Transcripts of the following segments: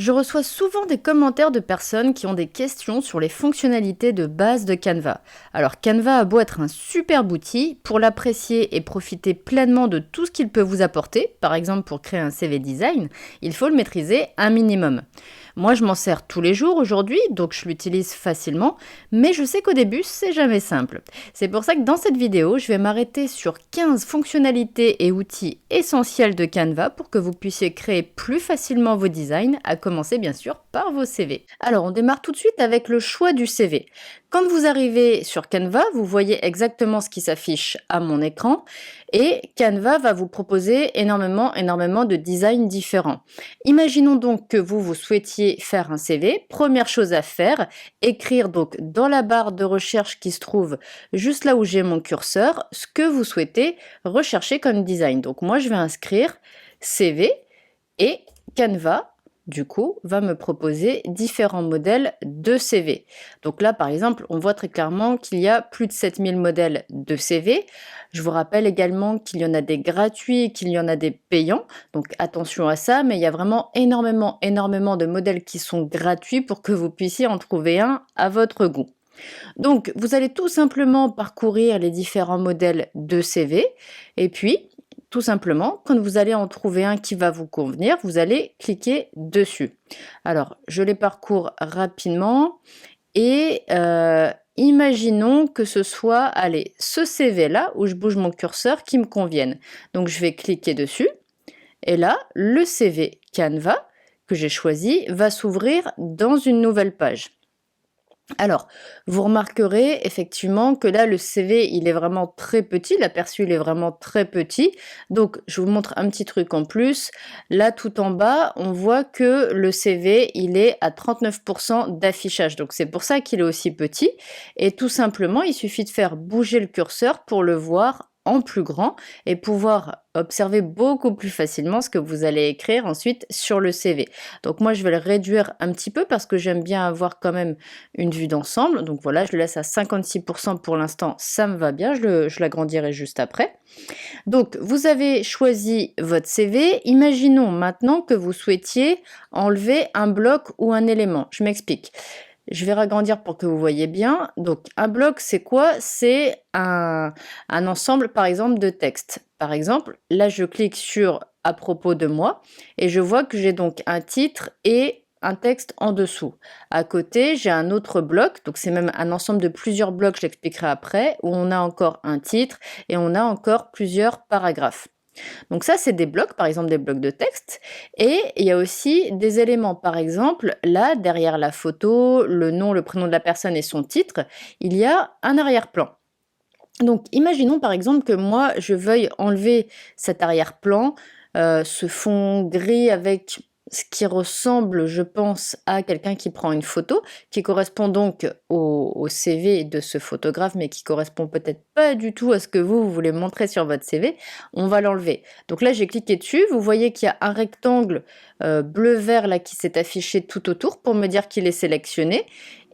Je reçois souvent des commentaires de personnes qui ont des questions sur les fonctionnalités de base de Canva. Alors Canva a beau être un superbe outil, pour l'apprécier et profiter pleinement de tout ce qu'il peut vous apporter, par exemple pour créer un CV design, il faut le maîtriser un minimum. Moi je m'en sers tous les jours aujourd'hui, donc je l'utilise facilement, mais je sais qu'au début c'est jamais simple. C'est pour ça que dans cette vidéo, je vais m'arrêter sur 15 fonctionnalités et outils essentiels de Canva pour que vous puissiez créer plus facilement vos designs, à commencer bien sûr par vos CV. Alors on démarre tout de suite avec le choix du CV. Quand vous arrivez sur Canva, vous voyez exactement ce qui s'affiche à mon écran et Canva va vous proposer énormément de designs différents. Imaginons donc que vous souhaitiez faire un CV. Première chose à faire, écrire donc dans la barre de recherche qui se trouve juste là où j'ai mon curseur, ce que vous souhaitez rechercher comme design. Donc moi je vais inscrire CV et Canva, du coup, va me proposer différents modèles de CV. Donc là, par exemple, on voit très clairement qu'il y a plus de 7000 modèles de CV. Je vous rappelle également qu'il y en a des gratuits et qu'il y en a des payants. Donc attention à ça, mais il y a vraiment énormément de modèles qui sont gratuits pour que vous puissiez en trouver un à votre goût. Donc, vous allez tout simplement parcourir les différents modèles de CV et puis, tout simplement, quand vous allez en trouver un qui va vous convenir, vous allez cliquer dessus. Alors, je les parcours rapidement et imaginons que ce soit, allez, ce CV-là où je bouge mon curseur qui me convienne. Donc, je vais cliquer dessus et là, le CV Canva que j'ai choisi va s'ouvrir dans une nouvelle page. Alors, vous remarquerez effectivement que là, le CV, il est vraiment très petit, l'aperçu, il est vraiment très petit. Donc, je vous montre un petit truc en plus. Là, tout en bas, on voit que le CV, il est à 39% d'affichage. Donc, c'est pour ça qu'il est aussi petit. Et tout simplement, il suffit de faire bouger le curseur pour le voir en plus grand et pouvoir observer beaucoup plus facilement ce que vous allez écrire ensuite sur le CV. Donc moi, je vais le réduire un petit peu parce que j'aime bien avoir quand même une vue d'ensemble. Donc voilà, je le laisse à 56% pour l'instant, ça me va bien, je l'agrandirai juste après. Donc vous avez choisi votre CV. Imaginons maintenant que vous souhaitiez enlever un bloc ou un élément. Je m'explique. Je vais ragrandir pour que vous voyez bien. Donc un bloc, c'est quoi? C'est un ensemble, par exemple, de textes. Par exemple, là, je clique sur à propos de moi et je vois que j'ai donc un titre et un texte en dessous. À côté, j'ai un autre bloc, donc c'est même un ensemble de plusieurs blocs, je l'expliquerai après, où on a encore un titre et on a encore plusieurs paragraphes. Donc ça, c'est des blocs, par exemple des blocs de texte. Et il y a aussi des éléments, par exemple, là, derrière la photo, le nom, le prénom de la personne et son titre, il y a un arrière-plan. Donc imaginons par exemple que moi, je veuille enlever cet arrière-plan, ce fond gris avec ce qui ressemble, je pense, à quelqu'un qui prend une photo, qui correspond donc au CV de ce photographe, mais qui correspond peut-être pas du tout à ce que vous voulez montrer sur votre CV, on va l'enlever. Donc là, j'ai cliqué dessus, vous voyez qu'il y a un rectangle bleu-vert là qui s'est affiché tout autour pour me dire qu'il est sélectionné.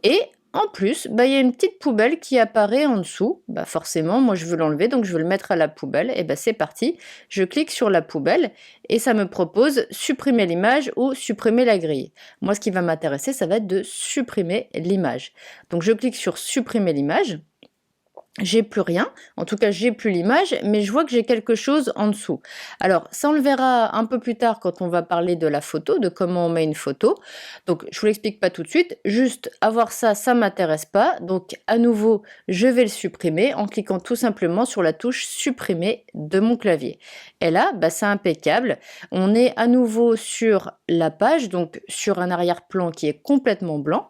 Et en plus, il y a une petite poubelle qui apparaît en dessous. Forcément, moi je veux l'enlever, donc je veux le mettre à la poubelle. Et c'est parti. Je clique sur la poubelle et ça me propose supprimer l'image ou supprimer la grille. Moi, ce qui va m'intéresser, ça va être de supprimer l'image. Donc je clique sur supprimer l'image. J'ai plus rien, en tout cas j'ai plus l'image, mais je vois que j'ai quelque chose en dessous. Alors ça on le verra un peu plus tard quand on va parler de la photo, de comment on met une photo. Donc je vous l'explique pas tout de suite, juste avoir ça, ça m'intéresse pas. Donc à nouveau, je vais le supprimer en cliquant tout simplement sur la touche supprimer de mon clavier. Et là, c'est impeccable. On est à nouveau sur la page, donc sur un arrière-plan qui est complètement blanc.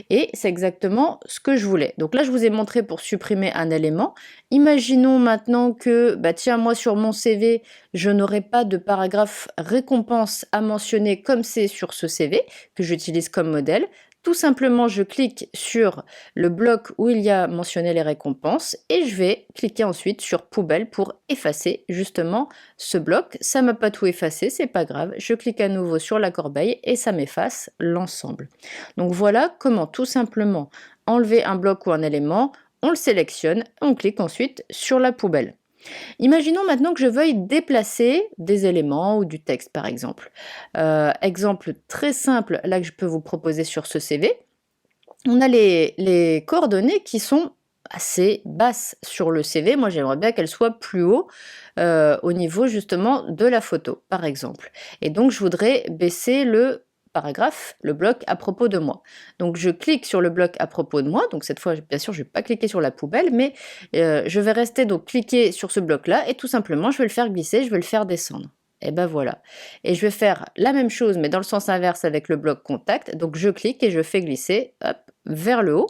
Et c'est exactement ce que je voulais. Donc là, je vous ai montré pour supprimer un élément. Imaginons maintenant que, tiens, moi sur mon CV, je n'aurai pas de paragraphe récompense à mentionner comme c'est sur ce CV que j'utilise comme modèle. Tout simplement, je clique sur le bloc où il y a mentionné les récompenses et je vais cliquer ensuite sur poubelle pour effacer justement ce bloc. Ça m'a pas tout effacé, c'est pas grave. Je clique à nouveau sur la corbeille et ça m'efface l'ensemble. Donc voilà comment tout simplement enlever un bloc ou un élément, on le sélectionne, on clique ensuite sur la poubelle. Imaginons maintenant que je veuille déplacer des éléments ou du texte, par exemple. Exemple très simple, là que je peux vous proposer sur ce CV. On a les coordonnées qui sont assez basses sur le CV. Moi, j'aimerais bien qu'elles soient plus haut au niveau justement de la photo, par exemple. Et donc, je voudrais baisser le paragraphe, le bloc à propos de moi. Donc, je clique sur le bloc à propos de moi. Donc, cette fois, bien sûr, je ne vais pas cliquer sur la poubelle, mais je vais rester donc cliquer sur ce bloc-là et tout simplement, je vais le faire glisser, je vais le faire descendre. Et ben voilà. Et je vais faire la même chose, mais dans le sens inverse avec le bloc contact. Donc je clique et je fais glisser, hop, vers le haut.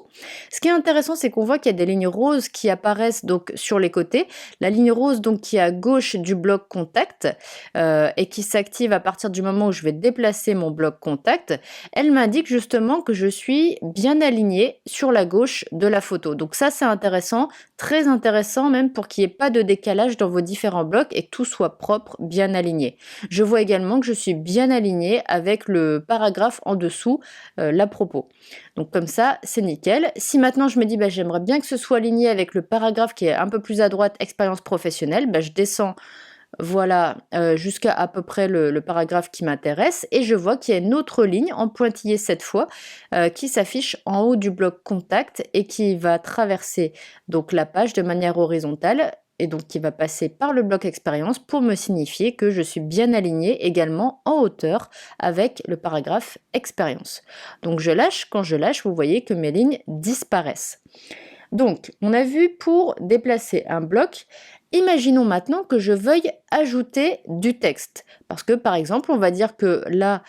Ce qui est intéressant, c'est qu'on voit qu'il y a des lignes roses qui apparaissent donc sur les côtés. La ligne rose donc qui est à gauche du bloc contact et qui s'active à partir du moment où je vais déplacer mon bloc contact, elle m'indique justement que je suis bien alignée sur la gauche de la photo. Donc ça, c'est intéressant, très intéressant même pour qu'il n'y ait pas de décalage dans vos différents blocs et que tout soit propre, bien aligné. Je vois également que je suis bien alignée avec le paragraphe en dessous, l'à propos. Donc comme ça, c'est nickel. Si maintenant je me dis, j'aimerais bien que ce soit aligné avec le paragraphe qui est un peu plus à droite, expérience professionnelle, je descends voilà, jusqu'à à peu près le paragraphe qui m'intéresse et je vois qu'il y a une autre ligne en pointillé cette fois qui s'affiche en haut du bloc contact et qui va traverser donc la page de manière horizontale et donc qui va passer par le bloc expérience pour me signifier que je suis bien alignée également en hauteur avec le paragraphe expérience. Donc je lâche, quand je lâche, vous voyez que mes lignes disparaissent. Donc, on a vu pour déplacer un bloc. Imaginons maintenant que je veuille ajouter du texte. Parce que, par exemple, on va dire que là,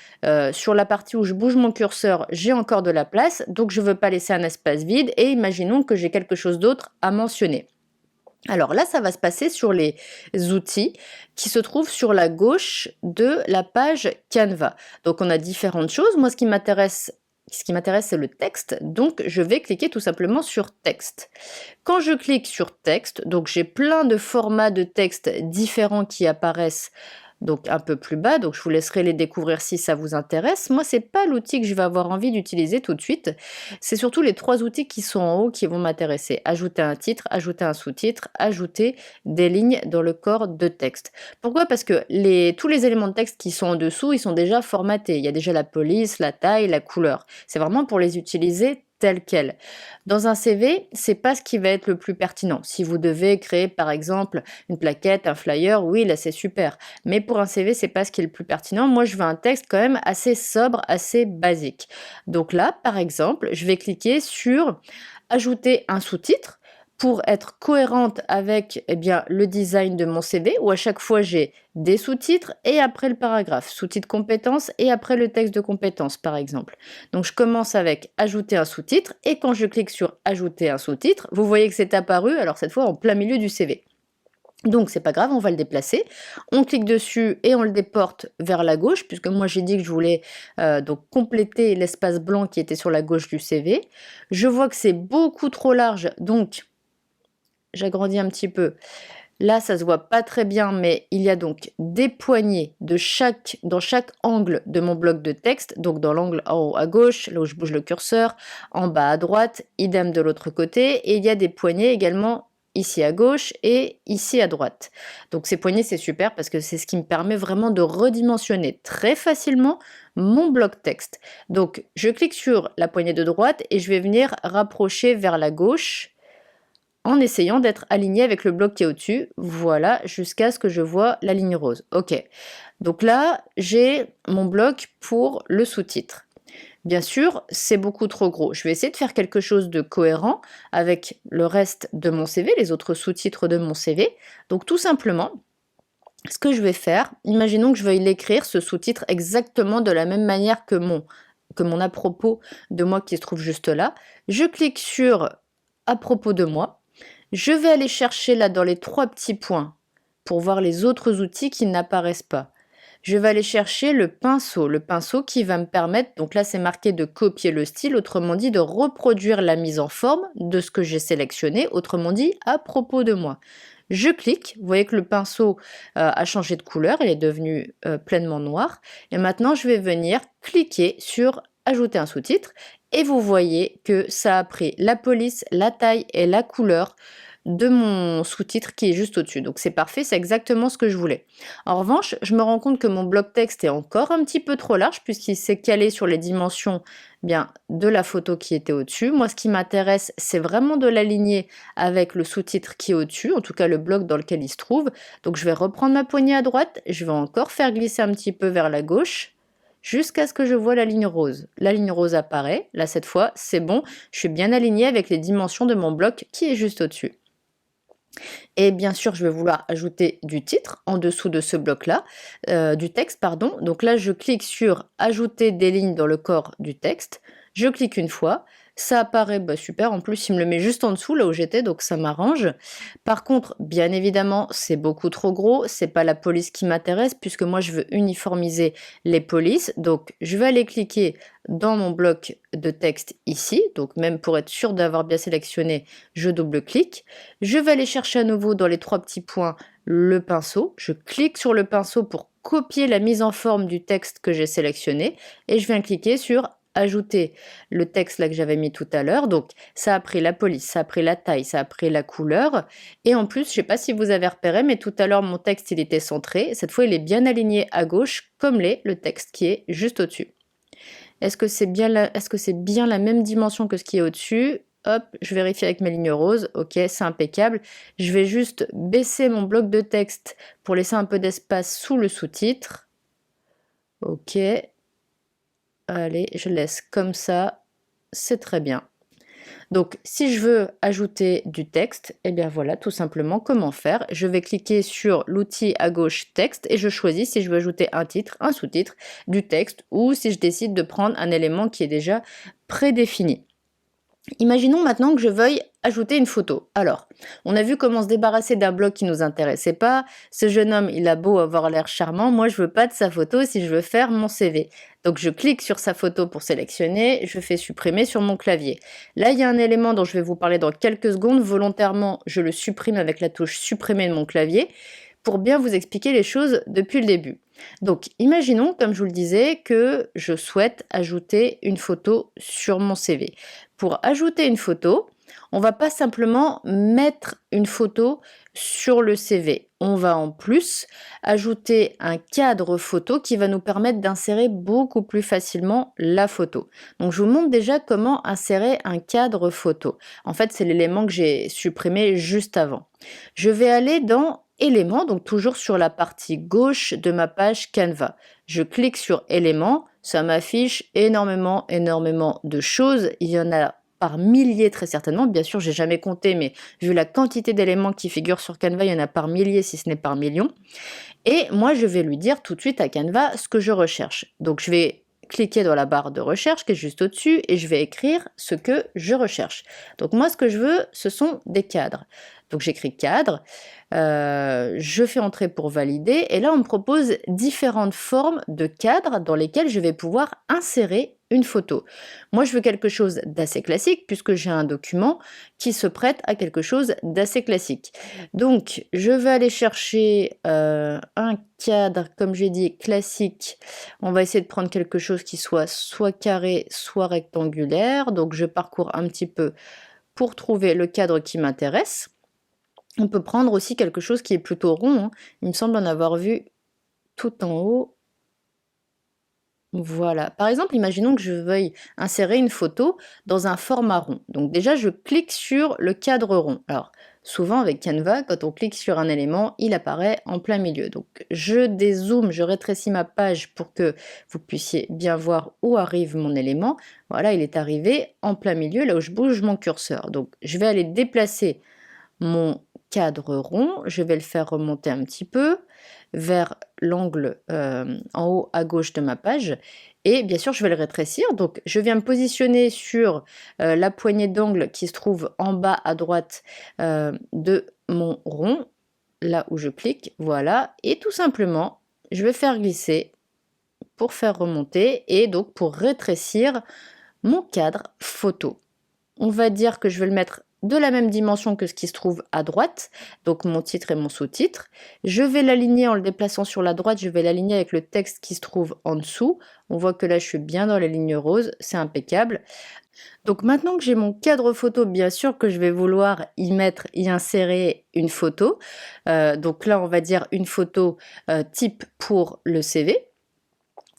sur la partie où je bouge mon curseur, j'ai encore de la place, donc je ne veux pas laisser un espace vide, et imaginons que j'ai quelque chose d'autre à mentionner. Alors là, ça va se passer sur les outils qui se trouvent sur la gauche de la page Canva. Donc on a différentes choses. Moi, ce qui m'intéresse, c'est le texte. Donc je vais cliquer tout simplement sur texte. Quand je clique sur texte, donc j'ai plein de formats de texte différents qui apparaissent donc un peu plus bas, donc je vous laisserai les découvrir si ça vous intéresse. Moi, c'est pas l'outil que je vais avoir envie d'utiliser tout de suite, c'est surtout les 3 outils qui sont en haut qui vont m'intéresser. Ajouter un titre, ajouter un sous-titre, ajouter des lignes dans le corps de texte. Pourquoi? Parce que tous les éléments de texte qui sont en dessous, ils sont déjà formatés. Il y a déjà la police, la taille, la couleur. C'est vraiment pour les utiliser tel quel. Dans un CV, c'est pas ce qui va être le plus pertinent. Si vous devez créer par exemple une plaquette, un flyer, oui, là c'est super. Mais pour un CV, c'est pas ce qui est le plus pertinent. Moi, je veux un texte quand même assez sobre, assez basique. Donc là, par exemple, je vais cliquer sur ajouter un sous-titre pour être cohérente avec le design de mon CV où à chaque fois j'ai des sous-titres et après le paragraphe, sous-titre compétences et après le texte de compétences par exemple. Donc je commence avec ajouter un sous-titre et quand je clique sur ajouter un sous-titre, vous voyez que c'est apparu alors cette fois en plein milieu du CV. Donc c'est pas grave, on va le déplacer. On clique dessus et on le déporte vers la gauche, puisque moi j'ai dit que je voulais donc compléter l'espace blanc qui était sur la gauche du CV. Je vois que c'est beaucoup trop large, donc j'agrandis un petit peu. Là, ça se voit pas très bien, mais il y a donc des poignées dans chaque angle de mon bloc de texte. Donc dans l'angle en haut à gauche, là où je bouge le curseur, en bas à droite, idem de l'autre côté. Et il y a des poignées également ici à gauche et ici à droite. Donc ces poignées, c'est super parce que c'est ce qui me permet vraiment de redimensionner très facilement mon bloc texte. Donc je clique sur la poignée de droite et je vais venir rapprocher vers la gauche en essayant d'être aligné avec le bloc qui est au-dessus, voilà, jusqu'à ce que je vois la ligne rose. Ok, donc là, j'ai mon bloc pour le sous-titre. Bien sûr, c'est beaucoup trop gros. Je vais essayer de faire quelque chose de cohérent avec le reste de mon CV, les autres sous-titres de mon CV. Donc tout simplement, ce que je vais faire, imaginons que je veuille l'écrire, ce sous-titre, exactement de la même manière que mon à propos de moi qui se trouve juste là. Je clique sur à propos de moi. Je vais aller chercher là dans les 3 petits points pour voir les autres outils qui n'apparaissent pas. Je vais aller chercher le pinceau qui va me permettre, donc là c'est marqué de copier le style, autrement dit de reproduire la mise en forme de ce que j'ai sélectionné, autrement dit à propos de moi. Je clique, vous voyez que le pinceau a changé de couleur, il est devenu pleinement noir, et maintenant je vais venir cliquer sur ajouter un sous-titre, et vous voyez que ça a pris la police, la taille et la couleur de mon sous-titre qui est juste au-dessus. Donc c'est parfait, c'est exactement ce que je voulais. En revanche, je me rends compte que mon bloc texte est encore un petit peu trop large puisqu'il s'est calé sur les dimensions bien de la photo qui était au-dessus. Moi, ce qui m'intéresse, c'est vraiment de l'aligner avec le sous-titre qui est au-dessus, en tout cas le bloc dans lequel il se trouve. Donc je vais reprendre ma poignée à droite, je vais encore faire glisser un petit peu vers la gauche jusqu'à ce que je vois la ligne rose. La ligne rose apparaît, là cette fois c'est bon, je suis bien alignée avec les dimensions de mon bloc qui est juste au-dessus. Et bien sûr, je vais vouloir ajouter du titre en dessous de ce bloc-là, du texte, pardon. Donc là, je clique sur ajouter des lignes dans le corps du texte. Je clique une fois. Ça apparaît, bah super, en plus il me le met juste en dessous, là où j'étais, donc ça m'arrange. Par contre, bien évidemment, c'est beaucoup trop gros, c'est pas la police qui m'intéresse, puisque moi je veux uniformiser les polices. Donc je vais aller cliquer dans mon bloc de texte ici, donc même pour être sûr d'avoir bien sélectionné, je double-clique. Je vais aller chercher à nouveau dans les 3 petits points le pinceau. Je clique sur le pinceau pour copier la mise en forme du texte que j'ai sélectionné et je viens cliquer sur ajouter le texte là que j'avais mis tout à l'heure. Donc ça a pris la police, ça a pris la taille, ça a pris la couleur et en plus, je ne sais pas si vous avez repéré, mais tout à l'heure mon texte il était centré. Cette fois il est bien aligné à gauche comme l'est le texte qui est juste au-dessus. Est-ce que c'est bien la même dimension que ce qui est au-dessus? Hop, je vérifie avec mes lignes roses. Ok, c'est impeccable. Je vais juste baisser mon bloc de texte pour laisser un peu d'espace sous le sous-titre. Ok. Allez, je laisse comme ça. C'est très bien. Donc, si je veux ajouter du texte, eh bien voilà, tout simplement comment faire. Je vais cliquer sur l'outil à gauche texte et je choisis si je veux ajouter un titre, un sous-titre, du texte ou si je décide de prendre un élément qui est déjà prédéfini. Imaginons maintenant que je veuille ajouter une photo. Alors, on a vu comment se débarrasser d'un bloc qui nous intéressait pas. Ce jeune homme, il a beau avoir l'air charmant, moi je veux pas de sa photo si je veux faire mon CV. Donc je clique sur sa photo pour sélectionner, je fais supprimer sur mon clavier. Là, il y a un élément dont je vais vous parler dans quelques secondes. Volontairement, je le supprime avec la touche supprimer de mon clavier pour bien vous expliquer les choses depuis le début. Donc, imaginons, comme je vous le disais, que je souhaite ajouter une photo sur mon CV. Pour ajouter une photo, on va pas simplement mettre une photo sur le CV. On va en plus ajouter un cadre photo qui va nous permettre d'insérer beaucoup plus facilement la photo. Donc, je vous montre déjà comment insérer un cadre photo. En fait, c'est l'élément que j'ai supprimé juste avant. Je vais aller dans éléments, donc toujours sur la partie gauche de ma page Canva. Je clique sur éléments, ça m'affiche énormément de choses. Il y en a par milliers très certainement. Bien sûr, j'ai jamais compté, mais vu la quantité d'éléments qui figurent sur Canva, il y en a par milliers si ce n'est par millions. Et moi, je vais lui dire tout de suite à Canva ce que je recherche. Donc, je vais cliquer dans la barre de recherche qui est juste au-dessus et je vais écrire ce que je recherche. Donc moi, ce que je veux, ce sont des cadres. Donc j'écris cadre, je fais entrer pour valider et là on me propose différentes formes de cadres dans lesquels je vais pouvoir insérer une photo. Moi je veux quelque chose d'assez classique puisque j'ai un document qui se prête à quelque chose d'assez classique. Donc je vais aller chercher un cadre, comme j'ai dit, classique. On va essayer de prendre quelque chose qui soit carré, soit rectangulaire. Donc je parcours un petit peu pour trouver le cadre qui m'intéresse. On peut prendre aussi quelque chose qui est plutôt rond, hein. Il me semble en avoir vu tout en haut. Voilà. Par exemple, imaginons que je veuille insérer une photo dans un format rond. Donc déjà, je clique sur le cadre rond. Alors, souvent avec Canva, quand on clique sur un élément, il apparaît en plein milieu. Donc je dézoome, je rétrécis ma page pour que vous puissiez bien voir où arrive mon élément. Voilà, il est arrivé en plein milieu, là où je bouge mon curseur. Donc je vais aller déplacer mon cadre rond, je vais le faire remonter un petit peu vers l'angle en haut à gauche de ma page et bien sûr je vais le rétrécir. Donc je viens me positionner sur la poignée d'angle qui se trouve en bas à droite de mon rond, là où je clique, voilà, et tout simplement je vais faire glisser pour faire remonter et donc pour rétrécir mon cadre photo. On va dire que je vais le mettre de la même dimension que ce qui se trouve à droite, donc mon titre et mon sous-titre. Je vais l'aligner en le déplaçant sur la droite, je vais l'aligner avec le texte qui se trouve en dessous. On voit que là je suis bien dans les lignes roses, c'est impeccable. Donc maintenant que j'ai mon cadre photo, bien sûr que je vais vouloir y insérer une photo. Donc là, on va dire une photo type pour le CV.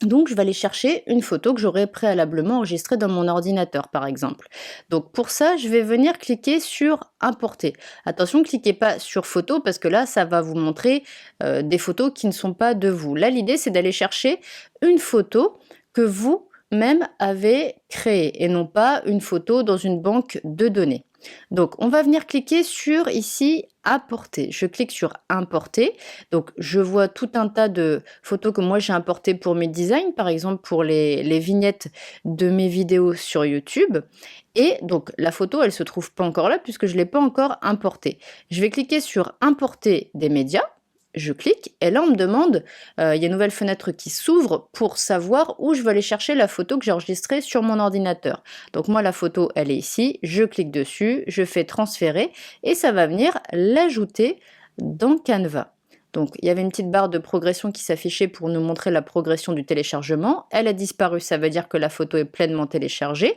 Donc je vais aller chercher une photo que j'aurais préalablement enregistrée dans mon ordinateur, par exemple. Donc pour ça, je vais venir cliquer sur importer. Attention, cliquez pas sur photo parce que là, ça va vous montrer des photos qui ne sont pas de vous. Là, l'idée, c'est d'aller chercher une photo que vous-même avez créée et non pas une photo dans une banque de données. Donc, on va venir cliquer sur ici importer. Je clique sur importer. Donc, je vois tout un tas de photos que moi j'ai importées pour mes designs, par exemple pour les vignettes de mes vidéos sur YouTube. Et donc, la photo, elle se trouve pas encore là puisque je l'ai pas encore importée. Je vais cliquer sur importer des médias. Je clique et là on me demande, il y a une nouvelle fenêtre qui s'ouvre pour savoir où je veux aller chercher la photo que j'ai enregistrée sur mon ordinateur. Donc moi la photo elle est ici, je clique dessus, je fais transférer et ça va venir l'ajouter dans Canva. Donc il y avait une petite barre de progression qui s'affichait pour nous montrer la progression du téléchargement. Elle a disparu, ça veut dire que la photo est pleinement téléchargée.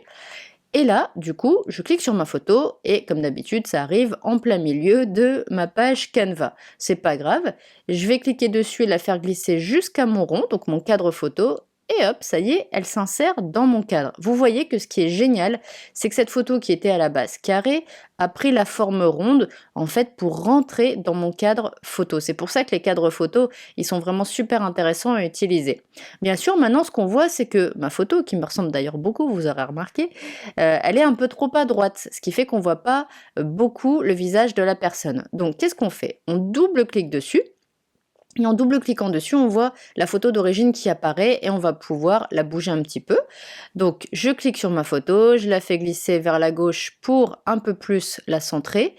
Et là, du coup, je clique sur ma photo et comme d'habitude, ça arrive en plein milieu de ma page Canva. C'est pas grave, je vais cliquer dessus et la faire glisser jusqu'à mon rond, donc mon cadre photo, et hop, ça y est, elle s'insère dans mon cadre. Vous voyez que ce qui est génial, c'est que cette photo qui était à la base carrée a pris la forme ronde, en fait, pour rentrer dans mon cadre photo. C'est pour ça que les cadres photos, ils sont vraiment super intéressants à utiliser. Bien sûr, maintenant, ce qu'on voit, c'est que ma photo, qui me ressemble d'ailleurs beaucoup, vous aurez remarqué, elle est un peu trop à droite, ce qui fait qu'on voit pas beaucoup le visage de la personne. Donc, qu'est-ce qu'on fait? On double-clique dessus. Et en double-cliquant dessus, on voit la photo d'origine qui apparaît et on va pouvoir la bouger un petit peu. Donc, je clique sur ma photo, je la fais glisser vers la gauche pour un peu plus la centrer.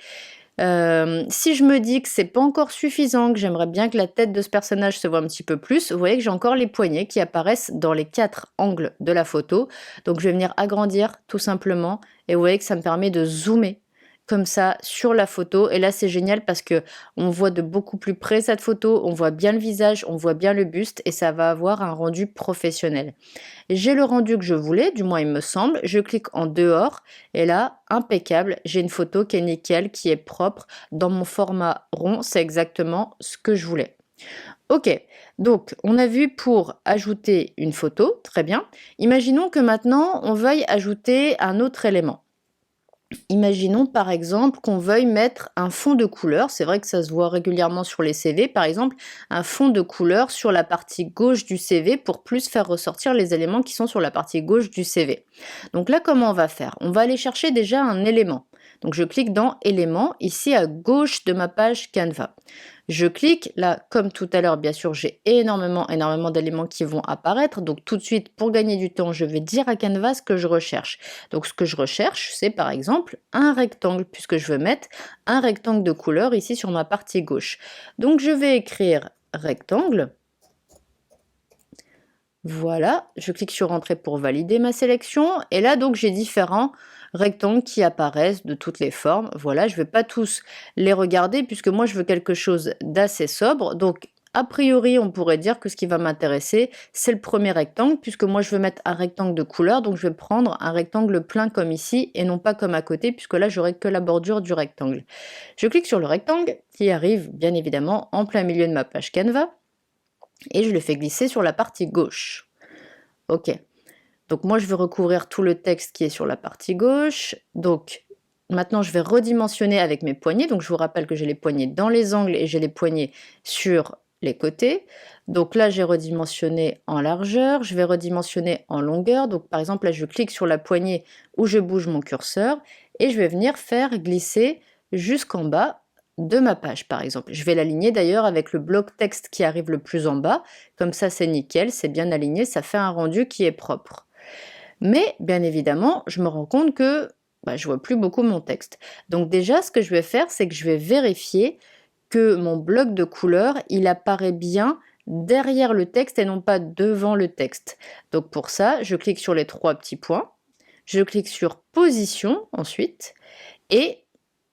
Si je me dis que c'est pas encore suffisant, que j'aimerais bien que la tête de ce personnage se voit un petit peu plus, vous voyez que j'ai encore les poignets qui apparaissent dans les 4 angles de la photo. Donc, je vais venir agrandir tout simplement et vous voyez que ça me permet de zoomer comme ça sur la photo et là c'est génial parce que on voit de beaucoup plus près cette photo, on voit bien le visage, on voit bien le buste et ça va avoir un rendu professionnel. J'ai le rendu que je voulais, du moins il me semble, je clique en dehors et là, impeccable, j'ai une photo qui est nickel, qui est propre, dans mon format rond, c'est exactement ce que je voulais. Ok, donc on a vu pour ajouter une photo, très bien. Imaginons que maintenant on veuille ajouter un autre élément. Imaginons par exemple qu'on veuille mettre un fond de couleur, c'est vrai que ça se voit régulièrement sur les CV, par exemple un fond de couleur sur la partie gauche du CV pour plus faire ressortir les éléments qui sont sur la partie gauche du CV. Donc là comment on va faire? On va aller chercher déjà un élément. Donc je clique dans éléments ici à gauche de ma page Canva. Je clique, là, comme tout à l'heure, bien sûr, j'ai énormément d'éléments qui vont apparaître. Donc, tout de suite, pour gagner du temps, je vais dire à Canva ce que je recherche. Donc, ce que je recherche, c'est par exemple un rectangle, puisque je veux mettre un rectangle de couleur ici sur ma partie gauche. Donc, je vais écrire rectangle. Voilà, je clique sur Entrée pour valider ma sélection. Et là, donc, j'ai différents rectangles qui apparaissent de toutes les formes. Voilà, je ne vais pas tous les regarder puisque moi, je veux quelque chose d'assez sobre. Donc, a priori, on pourrait dire que ce qui va m'intéresser, c'est le premier rectangle puisque moi, je veux mettre un rectangle de couleur. Donc, je vais prendre un rectangle plein comme ici et non pas comme à côté puisque là, j'aurai que la bordure du rectangle. Je clique sur le rectangle qui arrive bien évidemment en plein milieu de ma page Canva et je le fais glisser sur la partie gauche. Ok. Donc moi, je vais recouvrir tout le texte qui est sur la partie gauche. Donc maintenant, je vais redimensionner avec mes poignets. Donc je vous rappelle que j'ai les poignets dans les angles et j'ai les poignets sur les côtés. Donc là, j'ai redimensionné en largeur. Je vais redimensionner en longueur. Donc par exemple, là, je clique sur la poignée où je bouge mon curseur et je vais venir faire glisser jusqu'en bas de ma page, par exemple. Je vais l'aligner d'ailleurs avec le bloc texte qui arrive le plus en bas. Comme ça, c'est nickel, c'est bien aligné, ça fait un rendu qui est propre. Mais bien évidemment, je me rends compte que je vois plus beaucoup mon texte. Donc déjà, ce que je vais faire, c'est que je vais vérifier que mon bloc de couleur, il apparaît bien derrière le texte et non pas devant le texte. Donc pour ça, je clique sur les 3 petits points, je clique sur position ensuite, et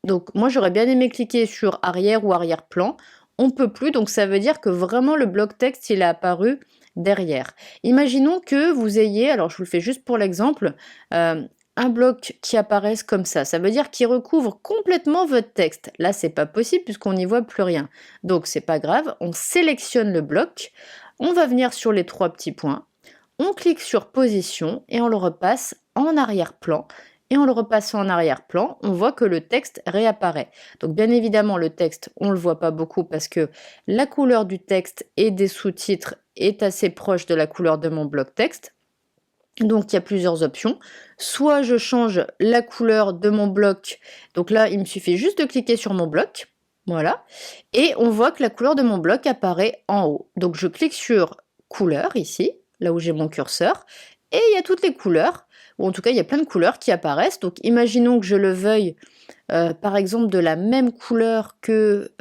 donc moi j'aurais bien aimé cliquer sur arrière ou arrière-plan, on peut plus, donc ça veut dire que vraiment le bloc texte, il est apparu derrière. Imaginons que vous ayez, alors je vous le fais juste pour l'exemple, un un bloc qui apparaisse comme ça. Ça veut dire qu'il recouvre complètement votre texte. Là, c'est pas possible puisqu'on n'y voit plus rien. Donc, c'est pas grave. On sélectionne le bloc. On va venir sur les 3 petits points. On clique sur position et on le repasse en arrière-plan. Et en le repassant en arrière-plan, on voit que le texte réapparaît. Donc bien évidemment, le texte, on ne le voit pas beaucoup parce que la couleur du texte et des sous-titres est assez proche de la couleur de mon bloc texte. Donc il y a plusieurs options. Soit je change la couleur de mon bloc. Donc là, il me suffit juste de cliquer sur mon bloc. Voilà. Et on voit que la couleur de mon bloc apparaît en haut. Donc je clique sur couleur ici, là où j'ai mon curseur. Et il y a toutes les couleurs, ou en tout cas il y a plein de couleurs qui apparaissent. Donc imaginons que je le veuille, par exemple, de la même couleur que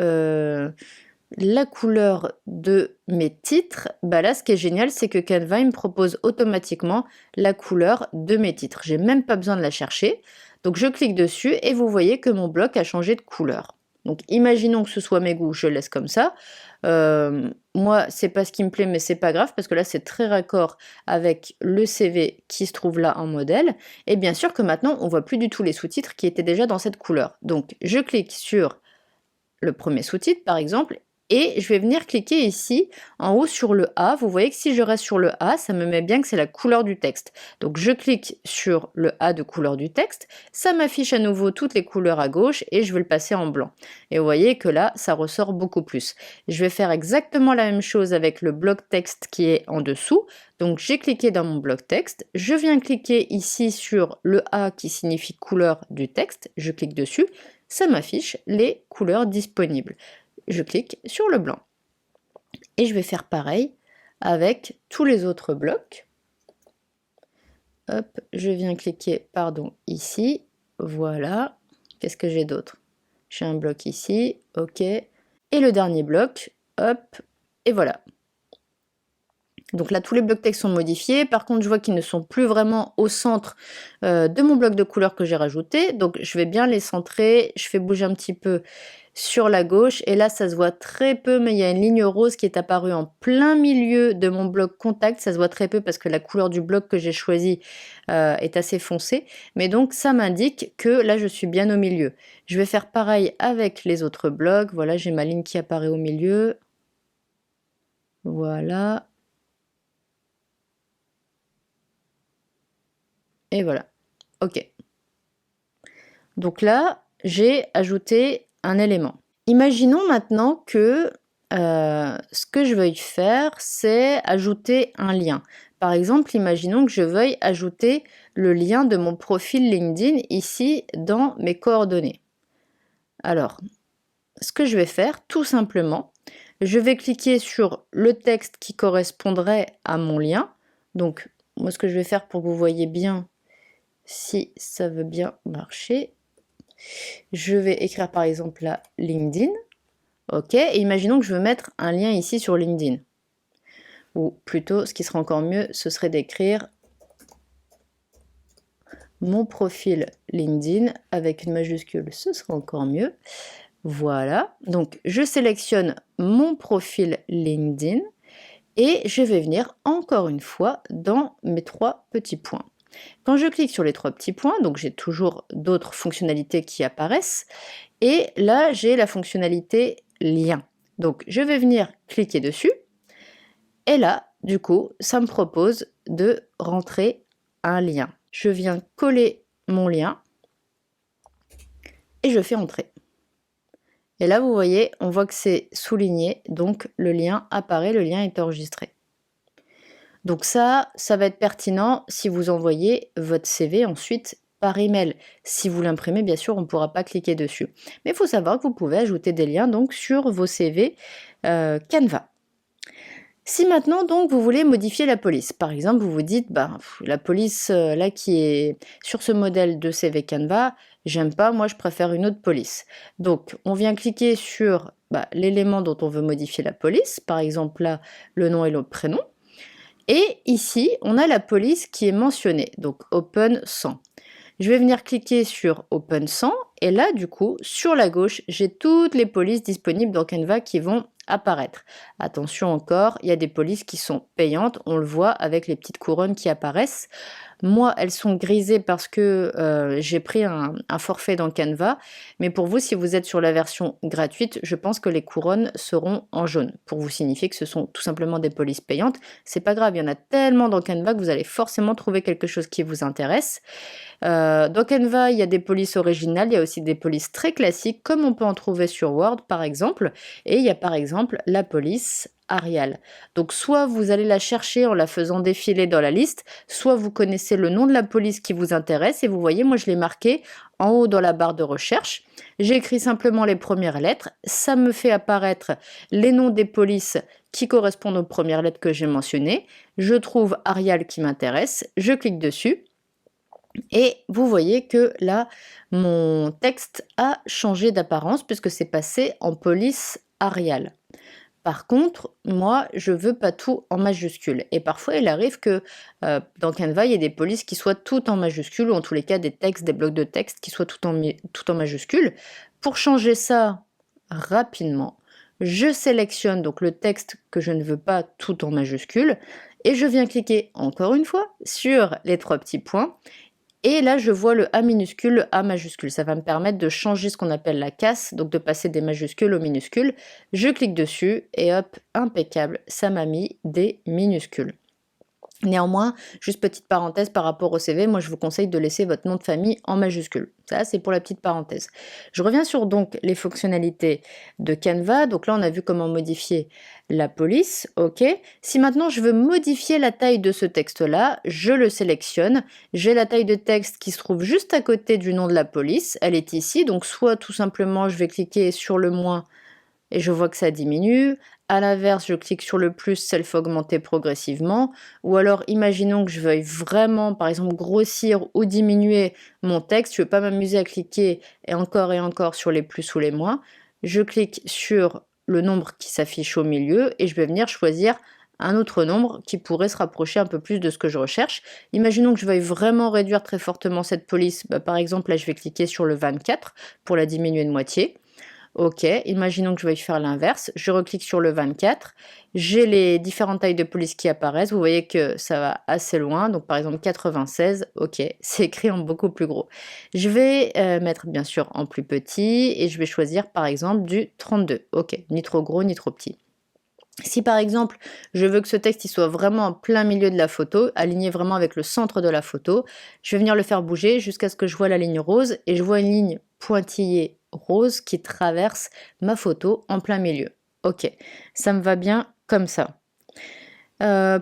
la couleur de mes titres. Bah là, ce qui est génial, c'est que Canva il me propose automatiquement la couleur de mes titres. J'ai même pas besoin de la chercher. Donc je clique dessus et vous voyez que mon bloc a changé de couleur. Donc imaginons que ce soit mes goûts, je laisse comme ça. Moi, c'est pas ce qui me plaît, mais c'est pas grave parce que là, c'est très raccord avec le CV qui se trouve là en modèle. Et bien sûr que maintenant, on voit plus du tout les sous-titres qui étaient déjà dans cette couleur. Donc, je clique sur le premier sous-titre, par exemple, et je vais venir cliquer ici, en haut sur le A. Vous voyez que si je reste sur le A, ça me met bien que c'est la couleur du texte. Donc je clique sur le A de couleur du texte, ça m'affiche à nouveau toutes les couleurs à gauche et je vais le passer en blanc. Et vous voyez que là, ça ressort beaucoup plus. Je vais faire exactement la même chose avec le bloc texte qui est en dessous. Donc j'ai cliqué dans mon bloc texte, je viens cliquer ici sur le A qui signifie couleur du texte, je clique dessus, ça m'affiche les couleurs disponibles. Je clique sur le blanc. Et je vais faire pareil avec tous les autres blocs. Hop, je viens cliquer, pardon, ici. Voilà. Qu'est-ce que j'ai d'autre? J'ai un bloc ici, ok. Et le dernier bloc, hop, et voilà. Donc là, tous les blocs texte sont modifiés. Par contre, je vois qu'ils ne sont plus vraiment au centre de mon bloc de couleurs que j'ai rajouté. Donc, je vais bien les centrer. Je fais bouger un petit peu sur la gauche. Et là, ça se voit très peu, mais il y a une ligne rose qui est apparue en plein milieu de mon bloc contact. Ça se voit très peu parce que la couleur du bloc que j'ai choisi est assez foncée. Mais donc, ça m'indique que là, je suis bien au milieu. Je vais faire pareil avec les autres blocs. Voilà, j'ai ma ligne qui apparaît au milieu. Voilà. Et voilà. OK. Donc là, j'ai ajouté un élément. Imaginons maintenant que ce que je veuille faire, c'est ajouter un lien. Par exemple, imaginons que je veuille ajouter le lien de mon profil LinkedIn ici dans mes coordonnées. Alors, ce que je vais faire, tout simplement, je vais cliquer sur le texte qui correspondrait à mon lien. Donc, moi, ce que je vais faire pour que vous voyez bien si ça veut bien marcher, je vais écrire par exemple là LinkedIn. Ok, et imaginons que je veux mettre un lien ici sur LinkedIn. Ou plutôt, ce qui serait encore mieux, ce serait d'écrire mon profil LinkedIn avec une majuscule, ce serait encore mieux. Voilà, donc je sélectionne mon profil LinkedIn et je vais venir encore une fois dans mes 3 petits points. Quand je clique sur les 3 petits points, donc j'ai toujours d'autres fonctionnalités qui apparaissent, et là j'ai la fonctionnalité lien. Donc je vais venir cliquer dessus, et là, du coup, ça me propose de rentrer un lien. Je viens coller mon lien, et je fais entrer. Et là, vous voyez, on voit que c'est souligné, donc le lien apparaît, le lien est enregistré. Donc ça va être pertinent si vous envoyez votre CV ensuite par email. Si vous l'imprimez, bien sûr, on ne pourra pas cliquer dessus. Mais il faut savoir que vous pouvez ajouter des liens donc sur vos CV Canva. Si maintenant donc vous voulez modifier la police, par exemple vous vous dites la police là qui est sur ce modèle de CV Canva, j'aime pas, moi je préfère une autre police. Donc on vient cliquer sur l'élément dont on veut modifier la police, par exemple là le nom et le prénom. Et ici, on a la police qui est mentionnée, donc Open 100. Je vais venir cliquer sur Open 100 et là, du coup, sur la gauche, j'ai toutes les polices disponibles dans Canva qui vont apparaître. Attention encore, il y a des polices qui sont payantes, on le voit avec les petites couronnes qui apparaissent. Moi, elles sont grisées parce que j'ai pris un forfait dans Canva. Mais pour vous, si vous êtes sur la version gratuite, je pense que les couronnes seront en jaune, pour vous signifier que ce sont tout simplement des polices payantes. C'est pas grave, il y en a tellement dans Canva que vous allez forcément trouver quelque chose qui vous intéresse. Dans Canva, il y a des polices originales, il y a aussi des polices très classiques, comme on peut en trouver sur Word par exemple. Et il y a par exemple la police Arial. Donc soit vous allez la chercher en la faisant défiler dans la liste, soit vous connaissez le nom de la police qui vous intéresse et vous voyez, moi je l'ai marqué en haut dans la barre de recherche. J'ai écrit simplement les premières lettres, ça me fait apparaître les noms des polices qui correspondent aux premières lettres que j'ai mentionnées. Je trouve Arial qui m'intéresse, je clique dessus. Et vous voyez que là, mon texte a changé d'apparence puisque c'est passé en police Arial. Par contre, moi, je veux pas tout en majuscule. Et parfois, il arrive que dans Canva, il y ait des polices qui soient toutes en majuscule, ou en tous les cas des textes, des blocs de texte qui soient tout en majuscule. Pour changer ça rapidement, je sélectionne donc le texte que je ne veux pas tout en majuscule, et je viens cliquer encore une fois sur les 3 petits points. Et là, je vois le A minuscule, le A majuscule. Ça va me permettre de changer ce qu'on appelle la casse, donc de passer des majuscules aux minuscules. Je clique dessus et hop, impeccable, ça m'a mis des minuscules. Néanmoins, juste petite parenthèse par rapport au CV, moi je vous conseille de laisser votre nom de famille en majuscule. Ça, c'est pour la petite parenthèse. Je reviens sur donc les fonctionnalités de Canva. Donc là, on a vu comment modifier la police. OK. Si maintenant je veux modifier la taille de ce texte-là, je le sélectionne. J'ai la taille de texte qui se trouve juste à côté du nom de la police. Elle est ici. Donc soit tout simplement, je vais cliquer sur le moins et je vois que ça diminue. À l'inverse, je clique sur le plus, ça le fait augmenter progressivement. Ou alors, imaginons que je veuille vraiment, par exemple, grossir ou diminuer mon texte. Je ne veux pas m'amuser à cliquer et encore sur les plus ou les moins. Je clique sur le nombre qui s'affiche au milieu et je vais venir choisir un autre nombre qui pourrait se rapprocher un peu plus de ce que je recherche. Imaginons que je veuille vraiment réduire très fortement cette police. Par exemple, là, je vais cliquer sur le 24 pour la diminuer de moitié. OK, imaginons que je veuille faire l'inverse. Je reclique sur le 24. J'ai les différentes tailles de police qui apparaissent. Vous voyez que ça va assez loin. Donc, par exemple, 96. OK, c'est écrit en beaucoup plus gros. Je vais mettre, bien sûr, en plus petit. Et je vais choisir, par exemple, du 32. OK, ni trop gros, ni trop petit. Si par exemple, je veux que ce texte il soit vraiment en plein milieu de la photo, aligné vraiment avec le centre de la photo, je vais venir le faire bouger jusqu'à ce que je vois la ligne rose et je vois une ligne pointillée rose qui traverse ma photo en plein milieu. OK, ça me va bien comme ça.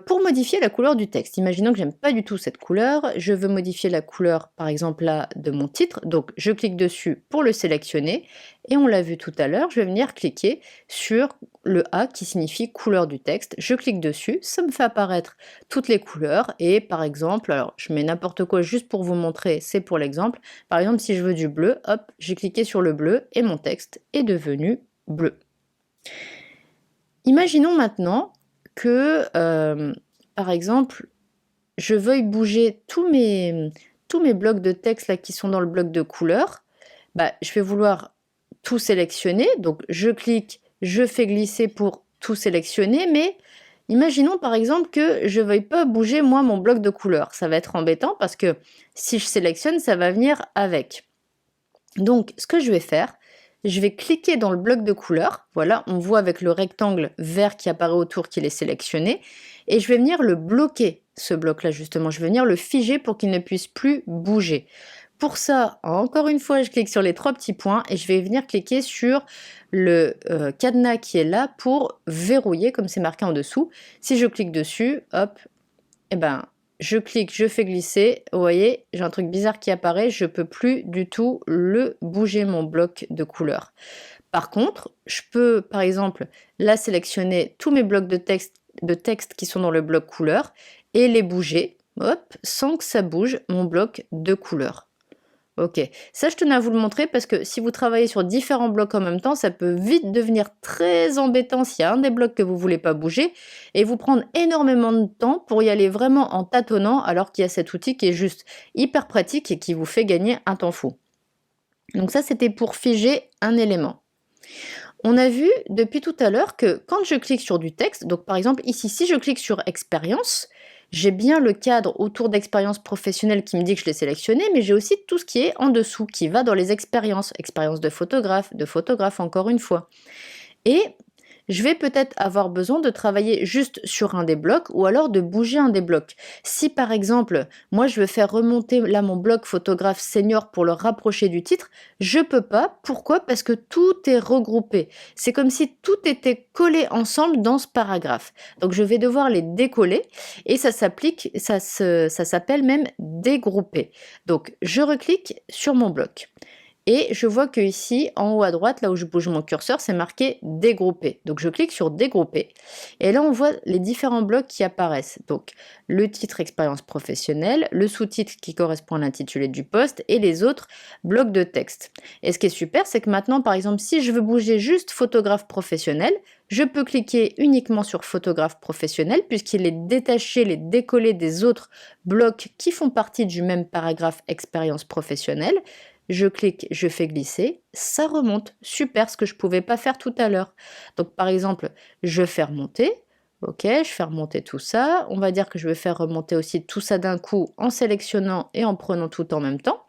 Pour modifier la couleur du texte, imaginons que j'aime pas du tout cette couleur, je veux modifier la couleur par exemple là de mon titre, donc je clique dessus pour le sélectionner et on l'a vu tout à l'heure, je vais venir cliquer sur le A qui signifie couleur du texte, je clique dessus, ça me fait apparaître toutes les couleurs et par exemple, alors je mets n'importe quoi juste pour vous montrer, c'est pour l'exemple, par exemple si je veux du bleu, hop, j'ai cliqué sur le bleu et mon texte est devenu bleu. Imaginons maintenant que, par exemple, je veuille bouger tous mes blocs de texte là qui sont dans le bloc de couleurs, je vais vouloir tout sélectionner. Donc je clique, je fais glisser pour tout sélectionner, mais imaginons par exemple que je veuille pas bouger moi mon bloc de couleurs. Ça va être embêtant parce que si je sélectionne, ça va venir avec. Donc ce que je vais faire, je vais cliquer dans le bloc de couleurs. Voilà, on voit avec le rectangle vert qui apparaît autour qu'il est sélectionné. Et je vais venir le bloquer, ce bloc-là justement. Je vais venir le figer pour qu'il ne puisse plus bouger. Pour ça, encore une fois, je clique sur les 3 petits points et je vais venir cliquer sur le cadenas qui est là pour verrouiller, comme c'est marqué en dessous. Si je clique dessus, hop, je clique, je fais glisser, vous voyez, j'ai un truc bizarre qui apparaît, je peux plus du tout le bouger mon bloc de couleurs. Par contre, je peux par exemple là sélectionner tous mes blocs de texte qui sont dans le bloc couleur et les bouger, hop, sans que ça bouge mon bloc de couleurs. Ok, ça je tenais à vous le montrer parce que si vous travaillez sur différents blocs en même temps, ça peut vite devenir très embêtant s'il y a un des blocs que vous ne voulez pas bouger et vous prendre énormément de temps pour y aller vraiment en tâtonnant alors qu'il y a cet outil qui est juste hyper pratique et qui vous fait gagner un temps fou. Donc ça c'était pour figer un élément. On a vu depuis tout à l'heure que quand je clique sur du texte, donc par exemple ici, si je clique sur expérience, j'ai bien le cadre autour d'expérience professionnelle qui me dit que je l'ai sélectionné, mais j'ai aussi tout ce qui est en dessous, qui va dans les expériences, expérience de photographe encore une fois. Et je vais peut-être avoir besoin de travailler juste sur un des blocs ou alors de bouger un des blocs. Si par exemple, moi je veux faire remonter là mon bloc photographe senior pour le rapprocher du titre, je peux pas. Pourquoi? Parce que tout est regroupé. C'est comme si tout était collé ensemble dans ce paragraphe. Donc je vais devoir les décoller et ça s'applique, ça s'appelle même dégrouper. Donc je reclique sur mon bloc. Et je vois que ici, en haut à droite, là où je bouge mon curseur, c'est marqué dégrouper. Donc je clique sur dégrouper. Et là, on voit les différents blocs qui apparaissent. Donc le titre expérience professionnelle, le sous-titre qui correspond à l'intitulé du poste et les autres blocs de texte. Et ce qui est super, c'est que maintenant, par exemple, si je veux bouger juste photographe professionnel, je peux cliquer uniquement sur photographe professionnel puisqu'il est détaché, il est décollé des autres blocs qui font partie du même paragraphe expérience professionnelle. Je clique, je fais glisser, ça remonte. Super, ce que je ne pouvais pas faire tout à l'heure. Donc par exemple, je fais remonter. Ok, je fais remonter tout ça. On va dire que je vais faire remonter aussi tout ça d'un coup en sélectionnant et en prenant tout en même temps.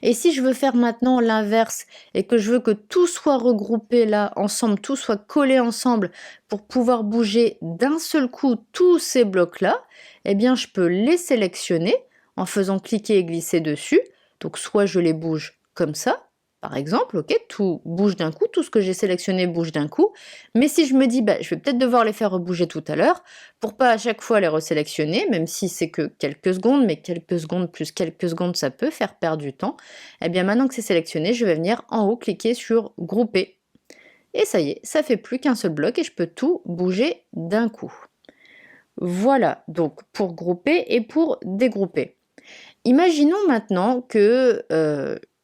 Et si je veux faire maintenant l'inverse et que je veux que tout soit regroupé là ensemble, tout soit collé ensemble pour pouvoir bouger d'un seul coup tous ces blocs-là, eh bien je peux les sélectionner en faisant cliquer et glisser dessus. Donc soit je les bouge comme ça, par exemple, ok, tout bouge d'un coup, tout ce que j'ai sélectionné bouge d'un coup. Mais si je me dis, je vais peut-être devoir les faire rebouger tout à l'heure, pour pas à chaque fois les resélectionner, même si c'est que quelques secondes, mais quelques secondes plus quelques secondes, ça peut faire perdre du temps, eh bien maintenant que c'est sélectionné, je vais venir en haut cliquer sur grouper. Et ça y est, ça fait plus qu'un seul bloc et je peux tout bouger d'un coup. Voilà, donc pour grouper et pour dégrouper. Imaginons maintenant que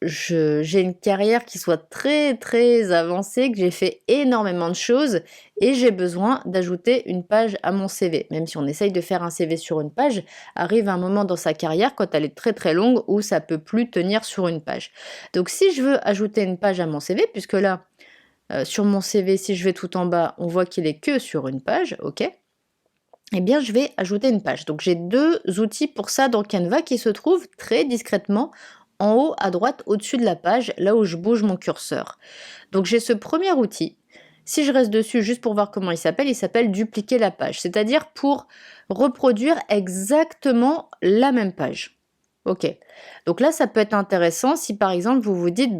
j'ai une carrière qui soit très très avancée, que j'ai fait énormément de choses et j'ai besoin d'ajouter une page à mon CV. Même si on essaye de faire un CV sur une page, arrive un moment dans sa carrière quand elle est très très longue où ça peut plus tenir sur une page. Donc si je veux ajouter une page à mon CV, puisque là, sur mon CV, si je vais tout en bas, on voit qu'il est que sur une page, ok? Eh bien, je vais ajouter une page. Donc, j'ai deux outils pour ça dans Canva qui se trouvent très discrètement en haut à droite au-dessus de la page, là où je bouge mon curseur. Donc, j'ai ce premier outil. Si je reste dessus juste pour voir comment il s'appelle dupliquer la page, c'est-à-dire pour reproduire exactement la même page. Ok, donc là, ça peut être intéressant si par exemple vous vous dites,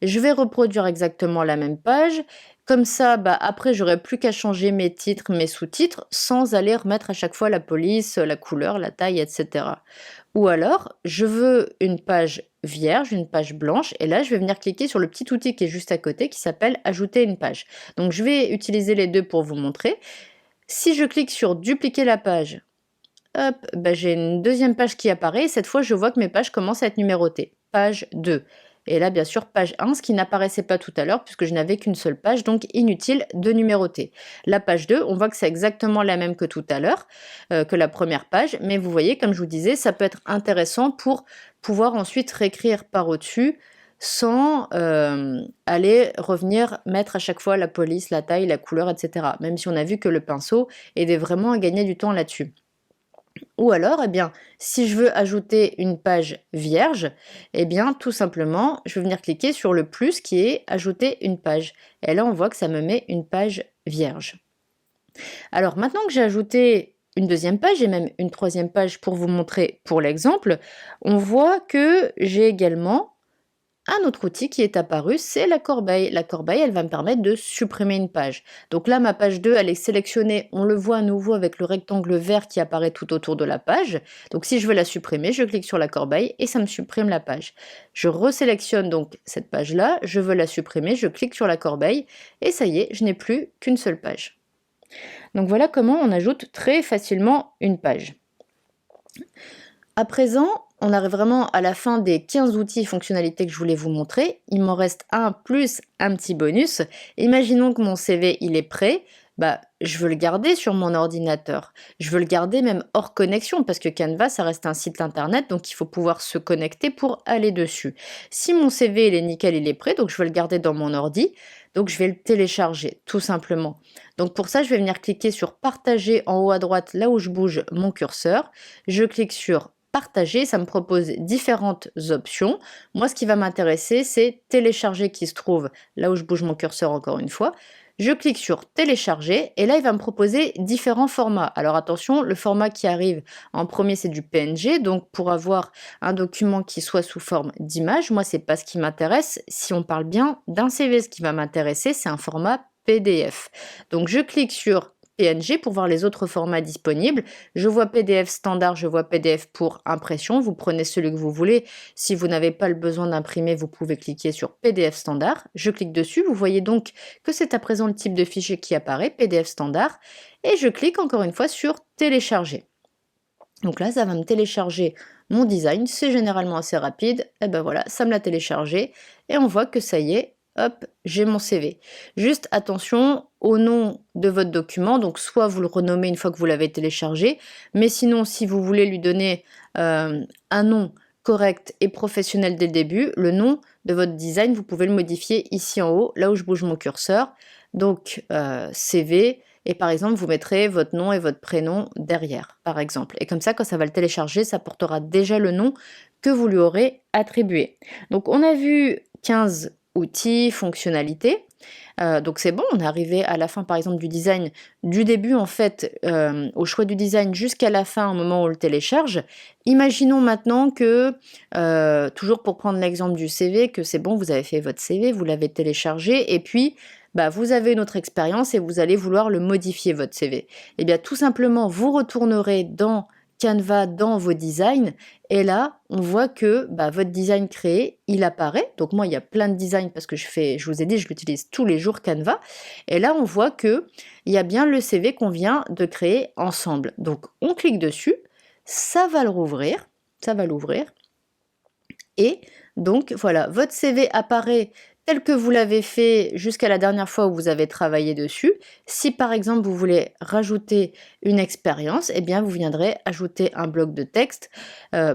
je vais reproduire exactement la même page, comme ça, après, j'aurais plus qu'à changer mes titres, mes sous-titres, sans aller remettre à chaque fois la police, la couleur, la taille, etc. Ou alors, je veux une page vierge, une page blanche, et là, je vais venir cliquer sur le petit outil qui est juste à côté, qui s'appelle Ajouter une page. Donc, je vais utiliser les deux pour vous montrer. Si je clique sur Dupliquer la page, hop, j'ai une deuxième page qui apparaît, et cette fois, je vois que mes pages commencent à être numérotées. Page 2. Et là, bien sûr, page 1, ce qui n'apparaissait pas tout à l'heure, puisque je n'avais qu'une seule page, donc inutile de numéroter. La page 2, on voit que c'est exactement la même que tout à l'heure, que la première page, mais vous voyez, comme je vous disais, ça peut être intéressant pour pouvoir ensuite réécrire par au-dessus, sans aller revenir mettre à chaque fois la police, la taille, la couleur, etc. Même si on a vu que le pinceau aidait vraiment à gagner du temps là-dessus. Ou alors, si je veux ajouter une page vierge, tout simplement, je vais venir cliquer sur le plus qui est ajouter une page. Et là, on voit que ça me met une page vierge. Alors, maintenant que j'ai ajouté une deuxième page et même une troisième page pour vous montrer pour l'exemple, on voit que j'ai également un autre outil qui est apparu, c'est la corbeille. La corbeille, elle va me permettre de supprimer une page. Donc là, ma page 2, elle est sélectionnée. On le voit à nouveau avec le rectangle vert qui apparaît tout autour de la page. Donc si je veux la supprimer, je clique sur la corbeille et ça me supprime la page. Je resélectionne donc cette page-là, je veux la supprimer, je clique sur la corbeille et ça y est, je n'ai plus qu'une seule page. Donc voilà comment on ajoute très facilement une page. À présent, on arrive vraiment à la fin des 15 outils et fonctionnalités que je voulais vous montrer. Il m'en reste un plus un petit bonus. Imaginons que mon CV il est prêt. bah, je veux le garder sur mon ordinateur. Je veux le garder même hors connexion parce que Canva, ça reste un site internet, donc il faut pouvoir se connecter pour aller dessus. Si mon CV, il est nickel, il est prêt, donc je veux le garder dans mon ordi, donc je vais le télécharger, tout simplement. Donc pour ça, je vais venir cliquer sur partager en haut à droite, là où je bouge mon curseur. Je clique sur partager, ça me propose différentes options. Moi, ce qui va m'intéresser, c'est télécharger qui se trouve là où je bouge mon curseur encore une fois. Je clique sur télécharger et là, il va me proposer différents formats. Alors attention, le format qui arrive en premier, c'est du PNG. Donc pour avoir un document qui soit sous forme d'image, moi, c'est pas ce qui m'intéresse. Si on parle bien d'un CV, ce qui va m'intéresser, c'est un format PDF. Donc je clique sur PNG pour voir les autres formats disponibles. Je vois PDF standard, je vois PDF pour impression. Vous prenez celui que vous voulez. Si vous n'avez pas le besoin d'imprimer, vous pouvez cliquer sur PDF standard. Je clique dessus. Vous voyez donc que c'est à présent le type de fichier qui apparaît, PDF standard. Et je clique encore une fois sur télécharger. Donc là, ça va me télécharger mon design. C'est généralement assez rapide. Et ben voilà, ça me l'a téléchargé. Et on voit que ça y est, hop, j'ai mon CV. Juste attention au nom de votre document, donc soit vous le renommez une fois que vous l'avez téléchargé, mais sinon si vous voulez lui donner un nom correct et professionnel dès le début, le nom de votre design, vous pouvez le modifier ici en haut, là où je bouge mon curseur, donc CV, et par exemple vous mettrez votre nom et votre prénom derrière, par exemple. Et comme ça, quand ça va le télécharger, ça portera déjà le nom que vous lui aurez attribué. Donc on a vu 15 outils, fonctionnalités. Donc c'est bon, on est arrivé à la fin par exemple du design, du début en fait au choix du design jusqu'à la fin au moment où on le télécharge. Imaginons maintenant que, toujours pour prendre l'exemple du CV, que c'est bon, vous avez fait votre CV, vous l'avez téléchargé et puis bah, vous avez une autre expérience et vous allez vouloir le modifier votre CV. Eh bien tout simplement, vous retournerez dans Canva dans vos designs et là on voit que bah, votre design créé il apparaît. Donc moi il y a plein de designs parce que je vous ai dit je l'utilise tous les jours Canva et là on voit que il y a bien le CV qu'on vient de créer ensemble. Donc on clique dessus, ça va le rouvrir, ça va l'ouvrir et donc voilà, votre CV apparaît tel que vous l'avez fait jusqu'à la dernière fois où vous avez travaillé dessus. Si par exemple vous voulez rajouter une expérience, eh bien vous viendrez ajouter un bloc de texte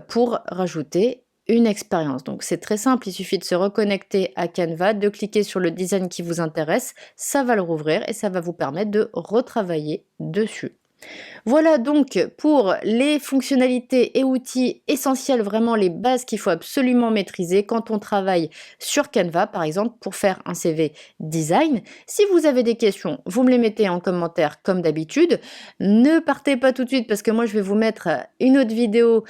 pour rajouter une expérience. Donc c'est très simple, il suffit de se reconnecter à Canva, de cliquer sur le design qui vous intéresse, ça va le rouvrir et ça va vous permettre de retravailler dessus. Voilà donc pour les fonctionnalités et outils essentiels, vraiment les bases qu'il faut absolument maîtriser quand on travaille sur Canva, par exemple, pour faire un CV design. Si vous avez des questions, vous me les mettez en commentaire comme d'habitude. Ne partez pas tout de suite parce que moi, je vais vous mettre une autre vidéo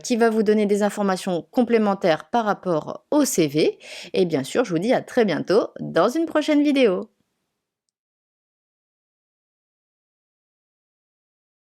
qui va vous donner des informations complémentaires par rapport au CV. Et bien sûr, je vous dis à très bientôt dans une prochaine vidéo.